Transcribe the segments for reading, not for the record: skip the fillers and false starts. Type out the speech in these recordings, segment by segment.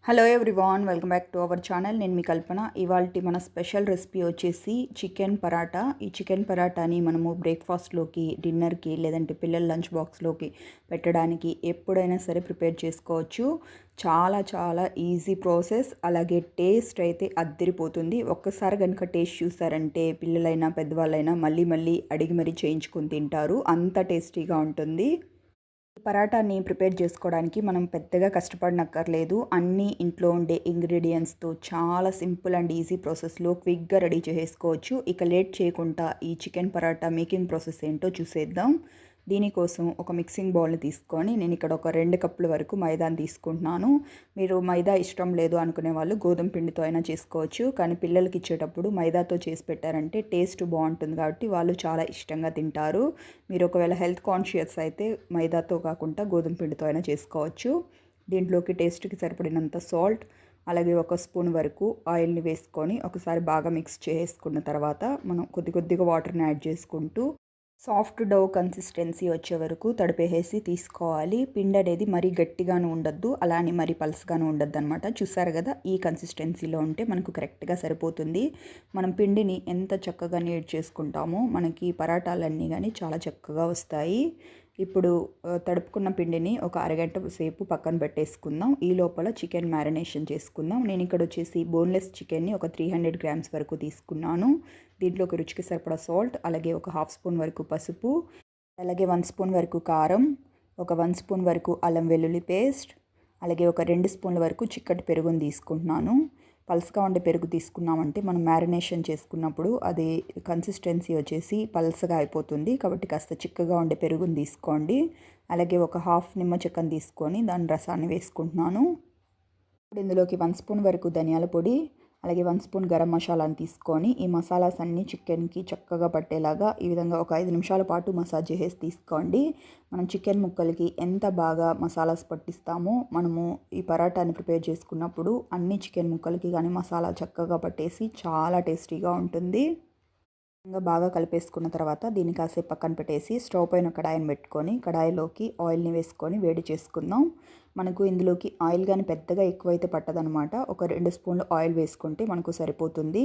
Hello everyone, welcome back to our channel. నేను మీ కల్పన. ఇవాల్టి మన స్పెషల్ రెసిపీ వచ్చేసి చికెన్ పరాటా. ఈ చికెన్ పరాటాని మనము బ్రేక్ఫాస్ట్లోకి, డిన్నర్కి, లేదంటే పిల్లల లంచ్ బాక్స్లోకి పెట్టడానికి ఎప్పుడైనా సరే ప్రిపేర్ చేసుకోవచ్చు. చాలా చాలా ఈజీ ప్రాసెస్, అలాగే టేస్ట్ అయితే అద్దిరిపోతుంది. ఒక్కసారి కనుక టేస్ట్ చూసారంటే పిల్లలైనా పెద్దవాళ్ళైనా మళ్ళీ మళ్ళీ అడిగి మరీ చేయించుకొని తింటారు. అంత టేస్టీగా ఉంటుంది. పరాటాని ప్రిపేర్ చేసుకోవడానికి మనం పెద్దగా కష్టపడనక్కర్లేదు. అన్నీ ఇంట్లో ఉండే ఇంగ్రీడియంట్స్తో చాలా సింపుల్ అండ్ ఈజీ ప్రాసెస్లో క్విక్గా రెడీ చేసుకోవచ్చు. ఇక లేట్ చేయకుండా ఈ చికెన్ పరాటా మేకింగ్ ప్రాసెస్ ఏంటో చూసేద్దాం. దీనికోసం ఒక మిక్సింగ్ బౌల్ని తీసుకొని నేను ఇక్కడ ఒక 2 కప్పుల వరకు మైదాని తీసుకుంటున్నాను. మీరు మైదా ఇష్టం లేదు అనుకునే వాళ్ళు గోధుమ పిండితో అయినా చేసుకోవచ్చు. కానీ పిల్లలకి ఇచ్చేటప్పుడు మైదాతో చేసి పెట్టారంటే టేస్ట్ బాగుంటుంది కాబట్టి వాళ్ళు చాలా ఇష్టంగా తింటారు. మీరు ఒకవేళ హెల్త్ కాన్షియస్ అయితే మైదాతో కాకుండా గోధుమ పిండితో అయినా చేసుకోవచ్చు. దీంట్లోకి టేస్ట్కి సరిపడినంత సాల్ట్, అలాగే ఒక స్పూన్ వరకు ఆయిల్ని వేసుకొని ఒకసారి బాగా మిక్స్ చేసుకున్న తర్వాత మనం కొద్ది కొద్దిగా వాటర్ని యాడ్ చేసుకుంటూ సాఫ్ట్ డౌ కన్సిస్టెన్సీ వచ్చే వరకు తడిపేసి తీసుకోవాలి. పిండి అనేది మరీ గట్టిగాను ఉండద్దు, అలానే మరీ పల్స్గాను ఉండద్దు అనమాట. చూసారు కదా, ఈ కన్సిస్టెన్సీలో ఉంటే మనకు కరెక్ట్గా సరిపోతుంది. మనం పిండిని ఎంత చక్కగా నీట్ చేసుకుంటామో మనకి పరాటాలన్నీ కానీ చాలా చక్కగా వస్తాయి. ఇప్పుడు తడుపుకున్న పిండిని ఒక అరగంట సేపు పక్కన పెట్టేసుకుందాం. ఈ లోపల చికెన్ మ్యారినేషన్ చేసుకుందాం. నేను ఇక్కడ వచ్చేసి బోన్లెస్ చికెన్ని ఒక 300 గ్రామ్స్ వరకు తీసుకున్నాను. దీంట్లోకి రుచికి సరిపడా సాల్ట్, అలాగే ఒక హాఫ్ స్పూన్ వరకు పసుపు, అలాగే 1 స్పూన్ వరకు కారం, ఒక 1 స్పూన్ వరకు అల్లం వెల్లుల్లి పేస్ట్, అలాగే ఒక 2 స్పూన్ల వరకు చిక్కటి పెరుగుని తీసుకుంటున్నాను. పల్స్గా ఉండే పెరుగు తీసుకున్నామంటే మనం మ్యారినేషన్ చేసుకున్నప్పుడు అది కన్సిస్టెన్సీ వచ్చేసి పల్స్గా అయిపోతుంది. కాబట్టి కాస్త చిక్కగా ఉండే పెరుగుని తీసుకోండి. అలాగే ఒక హాఫ్ నిమ్మ చెక్కను తీసుకొని దాని రసాన్ని వేసుకుంటున్నాను. ఇప్పుడు ఇందులోకి 1 స్పూన్ వరకు ధనియాల పొడి, అలాగే 1 స్పూన్ గరం మసాలాని తీసుకొని ఈ మసాలాస్ అన్నీ చికెన్కి చక్కగా పట్టేలాగా ఈ విధంగా ఒక 5 నిమిషాల పాటు మసాజ్ చేసి తీసుకోండి. మనం చికెన్ ముక్కలకి ఎంత బాగా మసాలాస్ పట్టిస్తామో మనము ఈ పరాటాని ప్రిపేర్ చేసుకున్నప్పుడు అన్ని చికెన్ ముక్కలకి కానీ మసాలా చక్కగా పట్టేసి చాలా టేస్టీగా ఉంటుంది. బాగా కలిపేసుకున్న తర్వాత దీన్ని కాసేపు పక్కన పెట్టేసి స్టవ్ పైన కడాయిని పెట్టుకొని కడాయిలోకి ఆయిల్ని వేసుకొని వేడి చేసుకుందాం. మనకు ఇందులోకి ఆయిల్ కానీ పెద్దగా ఎక్కువైతే పట్టదనమాట. ఒక 2 స్పూన్లు ఆయిల్ వేసుకుంటే మనకు సరిపోతుంది.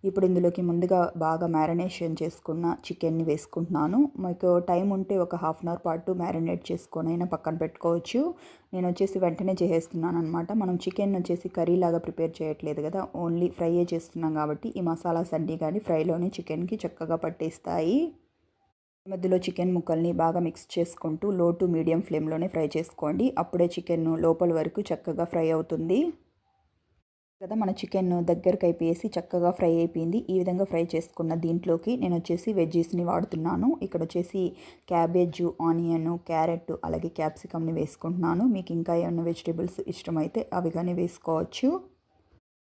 ఇప్పుడు ఇందులోకి ముందుగా బాగా మ్యారినేషన్ చేసుకున్న చికెన్ని వేసుకుంటున్నాను. మీకు టైం ఉంటే ఒక హాఫ్ అన్ అవర్ పాటు మ్యారినేట్ చేసుకొని అయినా పక్కన పెట్టుకోవచ్చు. నేను వచ్చేసి వెంటనే చేసేస్తున్నాను అనమాట. మనం చికెన్ వచ్చేసి కర్రీ లాగా ప్రిపేర్ చేయట్లేదు కదా, ఓన్లీ ఫ్రైయే చేస్తున్నాం కాబట్టి ఈ మసాలాస్ అన్నీ కానీ ఫ్రైలోనే చికెన్కి చక్కగా పట్టేస్తాయి. మధ్యలో చికెన్ ముక్కల్ని బాగా మిక్స్ చేసుకుంటూ లో టు మీడియం ఫ్లేమ్లోనే ఫ్రై చేసుకోండి. అప్పుడే చికెన్ లోపల వరకు చక్కగా ఫ్రై అవుతుంది కదా. మన చికెన్ దగ్గరకు అయిపోయేసి చక్కగా ఫ్రై అయిపోయింది. ఈ విధంగా ఫ్రై చేసుకున్న దీంట్లోకి నేను వచ్చేసి వెజ్జీస్ని వాడుతున్నాను. ఇక్కడ వచ్చేసి క్యాబేజు, ఆనియన్, క్యారెట్, అలాగే క్యాప్సికమ్ని వేసుకుంటున్నాను. మీకు ఇంకా ఏమైనా వెజిటేబుల్స్ ఇష్టమైతే అవి కానీ వేసుకోవచ్చు.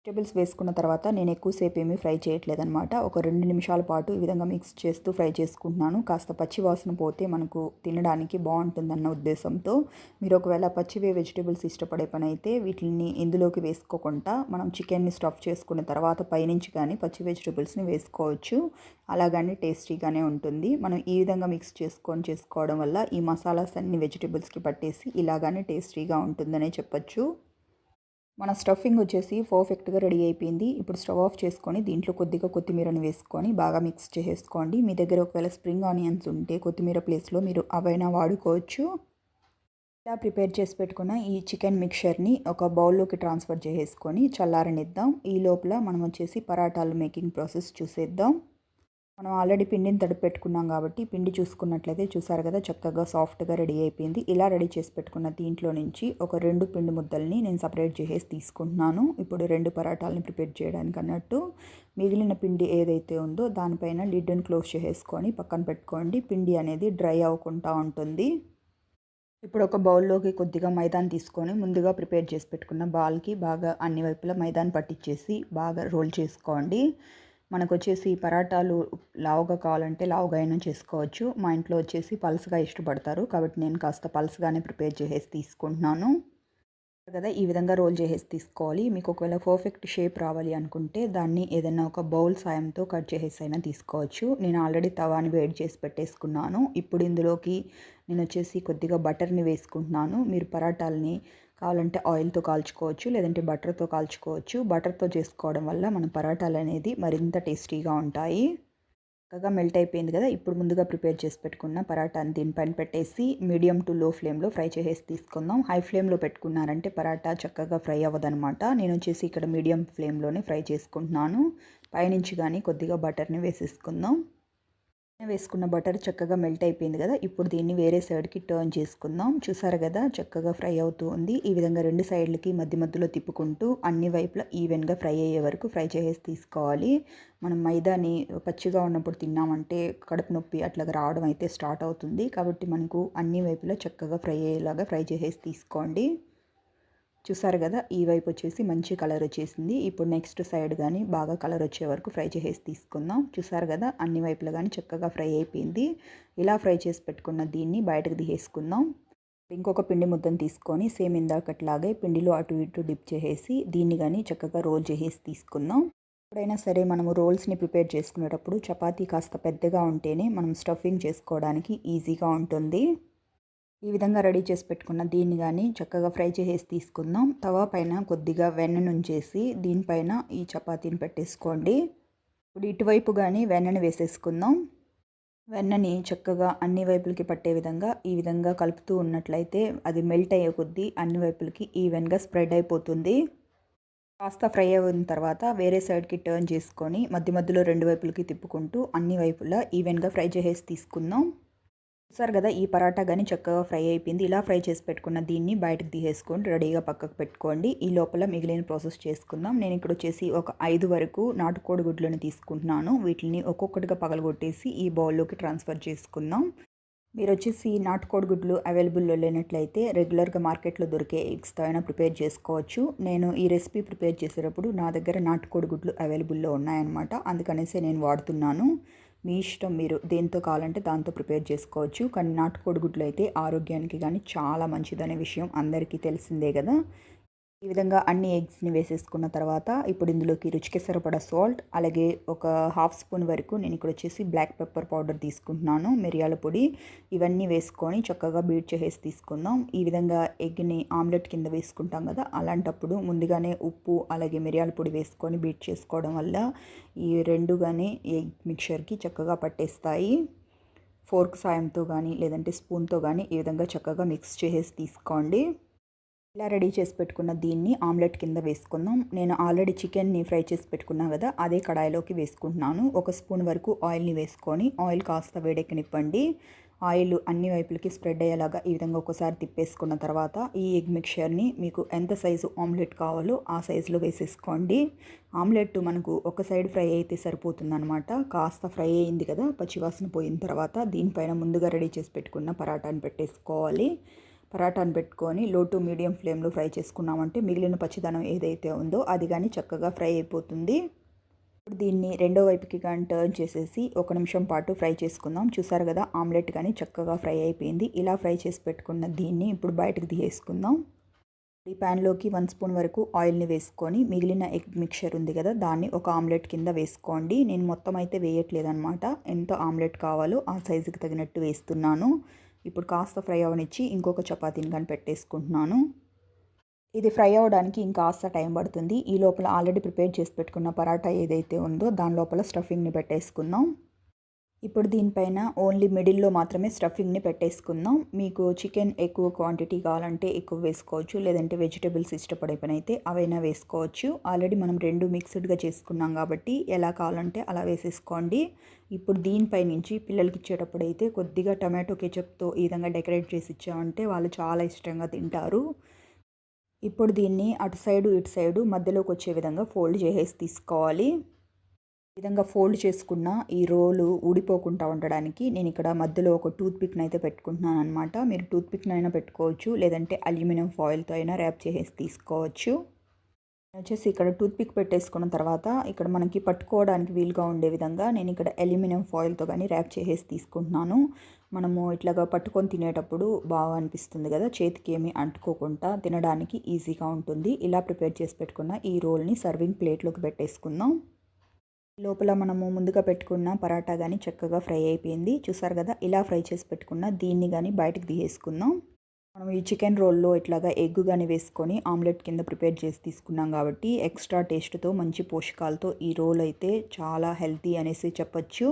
వెజిటేబుల్స్ వేసుకున్న తర్వాత నేను ఎక్కువసేపు ఏమీ ఫ్రై చేయట్లేదనమాట. ఒక 2 నిమిషాల పాటు ఈ విధంగా మిక్స్ చేస్తూ ఫ్రై చేసుకుంటున్నాను. కాస్త పచ్చి వాసన పోతే మనకు తినడానికి బాగుంటుందన్న ఉద్దేశంతో. మీరు ఒకవేళ పచ్చివే వెజిటేబుల్స్ ఇష్టపడే పని అయితే వీటిని ఇందులోకి వేసుకోకుండా మనం చికెన్ని స్టఫ్ చేసుకున్న తర్వాత పైనుంచి కానీ పచ్చి వెజిటేబుల్స్ని వేసుకోవచ్చు. అలాగని టేస్టీగానే ఉంటుంది. మనం ఈ విధంగా మిక్స్ చేసుకోవడం వల్ల ఈ మసాలాస్ అన్ని వెజిటేబుల్స్కి పట్టేసి ఇలాగానే టేస్టీగా ఉంటుందనే చెప్పచ్చు. మన స్టఫింగ్ వచ్చేసి పర్ఫెక్ట్గా రెడీ అయిపోయింది. ఇప్పుడు స్టవ్ ఆఫ్ చేసుకొని దీంట్లో కొద్దిగా కొత్తిమీరని వేసుకొని బాగా మిక్స్ చేసుకోండి. మీ దగ్గర ఒకవేళ స్ప్రింగ్ ఆనియన్స్ ఉంటే కొత్తిమీర ప్లేస్లో మీరు అవైనా వాడుకోవచ్చు. ఇలా ప్రిపేర్ చేసి పెట్టుకున్న ఈ చికెన్ మిక్చర్ని ఒక బౌల్లోకి ట్రాన్స్ఫర్ చేసేసుకొని చల్లారనిద్దాం. ఈ లోపల మనం వచ్చేసి పరాటాలు మేకింగ్ ప్రాసెస్ చూసేద్దాం. మనం ఆల్రెడీ పిండిని తడిపి పెట్టుకున్నాం కాబట్టి పిండి చూసుకున్నట్లయితే చూసారు కదా, చక్కగా సాఫ్ట్గా రెడీ అయిపోయింది. ఇలా రెడీ చేసి పెట్టుకున్న దీంట్లో నుంచి ఒక 2 పిండి ముద్దల్ని నేను సపరేట్ చేసేసి తీసుకుంటున్నాను. ఇప్పుడు 2 పరాటాలని ప్రిపేర్ చేయడానికి అన్నట్టు మిగిలిన పిండి ఏదైతే ఉందో దానిపైన లిడ్ని క్లోజ్ చేసేసుకొని పక్కన పెట్టుకోండి. పిండి అనేది డ్రై అవ్వకుండా ఉంటుంది. ఇప్పుడు ఒక బౌల్లోకి కొద్దిగా మైదాని తీసుకొని ముందుగా ప్రిపేర్ చేసి పెట్టుకున్న బాల్కి బాగా అన్ని వైపులా మైదాని పట్టించేసి బాగా రోల్ చేసుకోండి. మనకు వచ్చేసి పరాటాలు లావుగా కావాలంటే లావుగా అయినా చేసుకోవచ్చు. మా ఇంట్లో వచ్చేసి పల్స్గా ఇష్టపడతారు కాబట్టి నేను కాస్త పల్స్గానే ప్రిపేర్ చేసేసి తీసుకుంటున్నాను కదా. ఈ విధంగా రోల్ చేసేసి తీసుకోవాలి. మీకు ఒకవేళ పర్ఫెక్ట్ షేప్ రావాలి అనుకుంటే దాన్ని ఏదైనా ఒక బౌల్ సాయంతో కట్ చేసేసి అయినా తీసుకోవచ్చు. నేను ఆల్రెడీ తవాని వేడి చేసి పెట్టేసుకున్నాను. ఇప్పుడు ఇందులోకి నేను వచ్చేసి కొద్దిగా బటర్ని వేసుకుంటున్నాను. మీరు పరాటాలని కావాలంటే ఆయిల్తో కాల్చుకోవచ్చు, లేదంటే బటర్తో కాల్చుకోవచ్చు. బటర్తో చేసుకోవడం వల్ల మన పరాటాలు అనేది మరింత టేస్టీగా ఉంటాయి. చక్కగా మెల్ట్ అయిపోయింది కదా. ఇప్పుడు ముందుగా ప్రిపేర్ చేసి పెట్టుకున్న పరాటాని దీనిపైన పెట్టేసి మీడియం టు లో ఫ్లేమ్లో ఫ్రై చేసేసి తీసుకుందాం. హై ఫ్లేమ్లో పెట్టుకున్నారంటే పరాటా చక్కగా ఫ్రై అవ్వదనమాట. నేను వచ్చేసి ఇక్కడ మీడియం ఫ్లేమ్లోనే ఫ్రై చేసుకుంటున్నాను. పైనుంచి కానీ కొద్దిగా బటర్ని వేసేసుకుందాం. వేసుకున్న బటర్ చక్కగా మెల్ట్ అయిపోయింది కదా. ఇప్పుడు దీన్ని వేరే సైడ్కి టర్న్ చేసుకుందాం. చూసారు కదా చక్కగా ఫ్రై అవుతూ ఉంది. ఈ విధంగా రెండు సైడ్లకి మధ్య మధ్యలో తిప్పుకుంటూ అన్ని వైపులా ఈవెన్గా ఫ్రై అయ్యే వరకు ఫ్రై చేసేసి తీసుకోవాలి. మనం మైదాని పచ్చిగా ఉన్నప్పుడు తిన్నామంటే కడుపు నొప్పి అట్లాగా రావడం అయితే స్టార్ట్ అవుతుంది. కాబట్టి మనకు అన్ని వైపులా చక్కగా ఫ్రై అయ్యేలాగా ఫ్రై చేసేసి తీసుకోండి. చూసారు కదా ఈ వైపు వచ్చేసి మంచి కలర్ వచ్చేసింది. ఇప్పుడు నెక్స్ట్ సైడ్ కానీ బాగా కలర్ వచ్చే వరకు ఫ్రై చేసేసి తీసుకుందాం. చూసారు కదా అన్ని వైపులా కానీ చక్కగా ఫ్రై అయిపోయింది. ఇలా ఫ్రై చేసి పెట్టుకున్న దీన్ని బయటకు తీసేసుకుందాం. ఇంకొక పిండి ముద్దను తీసుకొని సేమ్ ఇందాకట్లాగే పిండిలో అటు ఇటు డిప్ చేసేసి దీన్ని కానీ చక్కగా రోల్ చేసేసి తీసుకుందాం. ఎప్పుడైనా సరే మనము రోల్స్ని ప్రిపేర్ చేసుకునేటప్పుడు చపాతీ కాస్త పెద్దగా ఉంటేనే మనం స్టఫింగ్ చేసుకోవడానికి ఈజీగా ఉంటుంది. ఈ విధంగా రెడీ చేసి పెట్టుకున్న దీన్ని కానీ చక్కగా ఫ్రై చేసేసి తీసుకుందాం. తవా పైన కొద్దిగా వెన్నను ఉంచేసి దీనిపైన ఈ చపాతీని పెట్టేసుకోండి. ఇప్పుడు ఇటువైపు కానీ వెన్నని వేసేసుకుందాం. వెన్నని చక్కగా అన్ని వైపులకి పట్టే విధంగా ఈ విధంగా కలుపుతూ ఉన్నట్లయితే అది మెల్ట్ అయ్యే కొద్దీ అన్ని వైపులకి ఈవెన్గా స్ప్రెడ్ అయిపోతుంది. కాస్త ఫ్రై అయిన తర్వాత వేరే సైడ్కి టర్న్ చేసుకొని మధ్య మధ్యలో రెండు వైపులకి తిప్పుకుంటూ అన్ని వైపులా ఈవెన్గా ఫ్రై చేసేసి తీసుకుందాం. చూసారు కదా ఈ పరాటా కానీ చక్కగా ఫ్రై అయిపోయింది. ఇలా ఫ్రై చేసి పెట్టుకున్న దీన్ని బయటకు తీసేసుకొని రెడీగా పక్కకు పెట్టుకోండి. ఈ లోపల మిగిలిన ప్రాసెస్ చేసుకుందాం. నేను ఇక్కడ వచ్చేసి ఒక 5 వరకు నాటుకోడి గుడ్లను తీసుకుంటున్నాను. వీటిని ఒక్కొక్కటిగా పగలగొట్టేసి ఈ బౌల్లోకి ట్రాన్స్ఫర్ చేసుకుందాం. మీరు వచ్చేసి నాటుకోడి గుడ్లు అవైలబుల్లో లేనట్లయితే రెగ్యులర్గా మార్కెట్లో దొరికే ఎగ్స్తో అయినా ప్రిపేర్ చేసుకోవచ్చు. నేను ఈ రెసిపీ ప్రిపేర్ చేసేటప్పుడు నా దగ్గర నాటుకోడి గుడ్లు అవైలబుల్లో ఉన్నాయన్నమాట. అందుకనేసి నేను వాడుతున్నాను. మీ ఇష్టం, మీరు దేంతో కావాలంటే దాంతో ప్రిపేర్ చేసుకోవచ్చు. కానీ నాటుకోడి గుడ్లు అయితే ఆరోగ్యానికి కానీ చాలా మంచిదనే విషయం అందరికీ తెలిసిందే కదా. ఈ విధంగా అన్ని ఎగ్స్ని వేసేసుకున్న తర్వాత ఇప్పుడు ఇందులోకి రుచికి సరిపడా సాల్ట్, అలాగే ఒక హాఫ్ స్పూన్ వరకు నేను ఇక్కడ వచ్చేసి బ్లాక్ పెప్పర్ పౌడర్ తీసుకుంటున్నాను, మిరియాల పొడి. ఇవన్నీ వేసుకొని చక్కగా బీట్ చేసేసి తీసుకుందాం. ఈ విధంగా ఎగ్ని ఆమ్లెట్ కింద వేసుకుంటాం కదా, అలాంటప్పుడు ముందుగానే ఉప్పు అలాగే మిరియాల పొడి వేసుకొని బీట్ చేసుకోవడం వల్ల ఈ రెండు కానీ ఎగ్ మిక్చర్కి చక్కగా పట్టేస్తాయి. ఫోర్క్ సాయంతో కానీ లేదంటే స్పూన్తో కానీ ఈ విధంగా చక్కగా మిక్స్ చేసేసి తీసుకోండి. ఇలా రెడీ చేసి పెట్టుకున్న దీన్ని ఆమ్లెట్ కింద వేసుకుందాం. నేను ఆల్రెడీ చికెన్ని ఫ్రై చేసి పెట్టుకున్నాను కదా, అదే కడాయిలోకి వేసుకుంటున్నాను. ఒక స్పూన్ వరకు ఆయిల్ని వేసుకొని ఆయిల్ కాస్త వేడెక్కనివ్వండి. ఆయిల్ అన్ని వైపులకి స్ప్రెడ్ అయ్యేలాగా ఈ విధంగా ఒకసారి తిప్పేసుకున్న తర్వాత ఈ ఎగ్ మిక్చర్ని మీకు ఎంత సైజు ఆమ్లెట్ కావాలో ఆ సైజులో వేసేసుకోండి. ఆమ్లెట్ మనకు ఒక సైడ్ ఫ్రై అయితే సరిపోతుందన్నమాట. కాస్త ఫ్రై అయింది కదా, పచ్చివాసన పోయిన తర్వాత దీనిపైన ముందుగా రెడీ చేసి పెట్టుకున్న పరాటాని పెట్టేసుకోవాలి. పరాటాను పెట్టుకొని లో టు మీడియం ఫ్లేమ్లో ఫ్రై చేసుకున్నామంటే మిగిలిన పచ్చిదనం ఏదైతే ఉందో అది కానీ చక్కగా ఫ్రై అయిపోతుంది. ఇప్పుడు దీన్ని రెండో వైపుకి కానీ టర్న్ చేసేసి 1 నిమిషం పాటు ఫ్రై చేసుకుందాం. చూసారు కదా ఆమ్లెట్ కానీ చక్కగా ఫ్రై అయిపోయింది. ఇలా ఫ్రై చేసి పెట్టుకున్న దీన్ని ఇప్పుడు బయటకు తీసేసుకుందాం. ఈ ప్యాన్లోకి 1 స్పూన్ వరకు ఆయిల్ని వేసుకొని మిగిలిన ఎగ్ మిక్చర్ ఉంది కదా దాన్ని ఒక ఆమ్లెట్ కింద వేసుకోండి. నేను మొత్తం అయితే వేయట్లేదన్నమాట, ఎంత ఆమ్లెట్ కావాలో ఆ సైజుకి తగినట్టు వేస్తున్నాను. ఇప్పుడు కాస్త ఫ్రై అవనిచ్చి ఇంకొక చపాతీని కానీ పెట్టేసుకుంటున్నాను. ఇది ఫ్రై అవ్వడానికి ఇంకాస్త టైం పడుతుంది. ఈ లోపల ఆల్రెడీ ప్రిపేర్ చేసి పెట్టుకున్న పరాటా ఏదైతే ఉందో దాని లోపల స్టఫింగ్ని పెట్టేసుకుందాం. ఇప్పుడు దీనిపైన ఓన్లీ మిడిల్లో మాత్రమే స్టఫింగ్ని పెట్టేసుకుందాం. మీకు చికెన్ ఎక్కువ క్వాంటిటీ కావాలంటే ఎక్కువ వేసుకోవచ్చు, లేదంటే వెజిటేబుల్స్ ఇష్టపడే పని అయితే అవైనా వేసుకోవచ్చు. ఆల్రెడీ మనం రెండు మిక్స్డ్గా చేసుకున్నాం కాబట్టి ఎలా కావాలంటే అలా వేసేసుకోండి. ఇప్పుడు దీనిపై నుంచి పిల్లలకి ఇచ్చేటప్పుడు అయితే కొద్దిగా టమాటో కెచప్తో ఈ విధంగా డెకరేట్ చేసి ఇచ్చామంటే వాళ్ళు చాలా ఇష్టంగా తింటారు. ఇప్పుడు దీన్ని అటు సైడు ఇటు సైడు మధ్యలోకి వచ్చే విధంగా ఫోల్డ్ చేసేసి తీసుకోవాలి. ఈ విధంగా ఫోల్డ్ చేసుకున్న ఈ రోలు ఊడిపోకుండా ఉండడానికి నేను ఇక్కడ మధ్యలో ఒక టూత్ పిక్ని అయితే పెట్టుకుంటున్నాను అనమాట. మీరు టూత్ పిక్ని అయినా పెట్టుకోవచ్చు, లేదంటే అల్యూమినియం ఫాయిల్తో అయినా ర్యాప్ చేసేసి తీసుకోవచ్చు. వచ్చేసి ఇక్కడ టూత్ పిక్ పెట్టేసుకున్న తర్వాత ఇక్కడ మనకి పట్టుకోవడానికి వీలుగా ఉండే విధంగా నేను ఇక్కడ అల్యూమినియం ఫాయిల్తో కానీ ర్యాప్ చేసేసి తీసుకుంటున్నాను. మనము ఇట్లాగా పట్టుకొని తినేటప్పుడు బాగా అనిపిస్తుంది కదా, చేతికి ఏమీ అంటుకోకుండా తినడానికి ఈజీగా ఉంటుంది. ఇలా ప్రిపేర్ చేసి పెట్టుకున్న ఈ రోల్ని సర్వింగ్ ప్లేట్లోకి పెట్టేసుకుందాం. లోపల మనము ముందుగా పెట్టుకున్న పరాటా కానీ చక్కగా ఫ్రై అయిపోయింది. చూసారు కదా ఇలా ఫ్రై చేసి పెట్టుకున్న దీన్ని కానీ బయటకు తీసేసుకుందాం. మనం ఈ చికెన్ రోల్లో ఇట్లాగా ఎగ్ గాని వేసుకొని ఆమ్లెట్ కింద ప్రిపేర్ చేసి తీసుకున్నాం కాబట్టి ఎక్స్ట్రా టేస్ట్తో మంచి పోషకాలతో ఈ రోల్ అయితే చాలా హెల్తీ అనేసి చెప్పొచ్చు.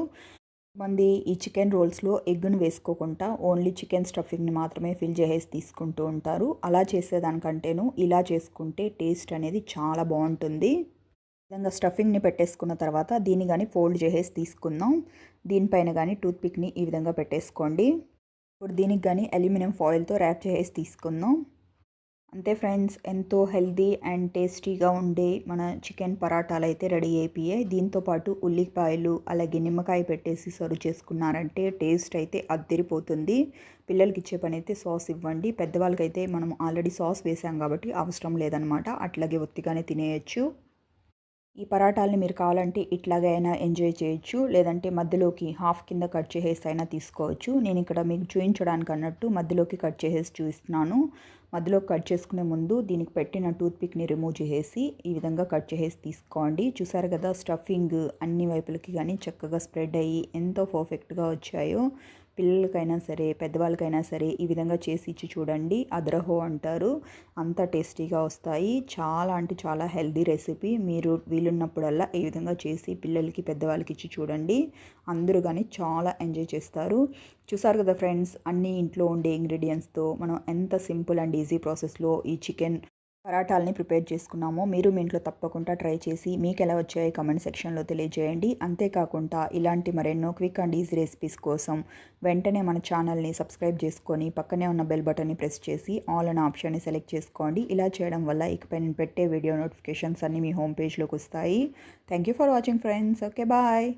మంది ఈ చికెన్ రోల్స్లో ఎగ్గును వేసుకోకుండా ఓన్లీ చికెన్ స్టఫింగ్ని మాత్రమే ఫిల్ చేసేసి తీసుకుంటూ ఉంటారు. అలా చేసేదానికంటేను ఇలా చేసుకుంటే టేస్ట్ అనేది చాలా బాగుంటుంది. ఈ విధంగా స్టఫింగ్ని పెట్టేసుకున్న తర్వాత దీన్ని కానీ ఫోల్డ్ చేసేసి తీసుకుందాం. దీనిపైన కానీ టూత్పిక్ని ఈ విధంగా పెట్టేసుకోండి. ఇప్పుడు దీనికి కానీ అల్యూమినియం ఫాయిల్తో ర్యాప్ చేసేసి తీసుకుందాం. అంతే ఫ్రెండ్స్, ఎంతో హెల్తీ అండ్ టేస్టీగా ఉండే మన చికెన్ పరాటాలు అయితే రెడీ అయిపోయాయి. దీంతోపాటు ఉల్లిపాయలు అలాగే నిమ్మకాయ పెట్టేసి సర్వ్ చేసుకున్నారంటే టేస్ట్ అయితే అద్దరిపోతుంది. పిల్లలకి ఇచ్చే పని అయితే సాస్ ఇవ్వండి. పెద్దవాళ్ళకైతే మనం ఆల్రెడీ సాస్ వేసాం కాబట్టి అవసరం లేదనమాట. అట్లాగే ఒత్తిగానే తినేయచ్చు. ఈ పరాటాలని మీరు కావాలంటే ఇట్లాగే అయినా ఎంజాయ్ చేయొచ్చు, లేదంటే మధ్యలోకి హాఫ్ కింద కట్ చేసేసి అయినా తీసుకోవచ్చు. నేను ఇక్కడ మీకు చూపించడానికి అన్నట్టు మధ్యలోకి కట్ చేసేసి చూపిస్తున్నాను. మధ్యలోకి కట్ చేసుకునే ముందు దీనికి పెట్టిన టూత్పిక్ని రిమూవ్ చేసేసి ఈ విధంగా కట్ చేసేసి తీసుకోండి. చూసారు కదా, స్టఫింగ్ అన్ని వైపులకి కానీ చక్కగా స్ప్రెడ్ అయ్యి ఎంతో పర్ఫెక్ట్గా వచ్చాయో. పిల్లలకైనా సరే పెద్దవాళ్ళకైనా సరే ఈ విధంగా చేసి ఇచ్చి చూడండి. అదరహో అంటారు, అంత టేస్టీగా వస్తాయి. చాలా అంటే చాలా హెల్దీ రెసిపీ. మీరు వీలున్నప్పుడల్లా ఈ విధంగా చేసి పిల్లలకి పెద్దవాళ్ళకి ఇచ్చి చూడండి. అందరూ కానీ చాలా ఎంజాయ్ చేస్తారు. చూసారు కదా ఫ్రెండ్స్, అన్నీ ఇంట్లో ఉండే ఇంగ్రీడియంట్స్తో మనం ఎంత సింపుల్ అండ్ ఈజీ ప్రాసెస్లో ఈ చికెన్ పరాటాలని ప్రిపేర్ చేసుకున్నామో మీరు మీ ఇంట్లో తప్పకుండా ట్రై చేసి మీకు ఎలా వచ్చాయో కామెంట్ సెక్షన్లో తెలియజేయండి. అంతేకాకుండా ఇలాంటి మరెన్నో క్విక్ అండ్ ఈజీ రెసిపీస్ కోసం వెంటనే మన ఛానల్ని సబ్స్క్రైబ్ చేసుకొని పక్కనే ఉన్న బెల్ బటన్ని ప్రెస్ చేసి ఆల్ అనే ఆప్షన్ని సెలెక్ట్ చేసుకోండి. ఇలా చేయడం వల్ల ఇకపై నేను పెట్టే వీడియో నోటిఫికేషన్స్ అన్నీ మీ హోమ్ పేజ్లోకి వస్తాయి. Thank you for watching friends. Okay, bye.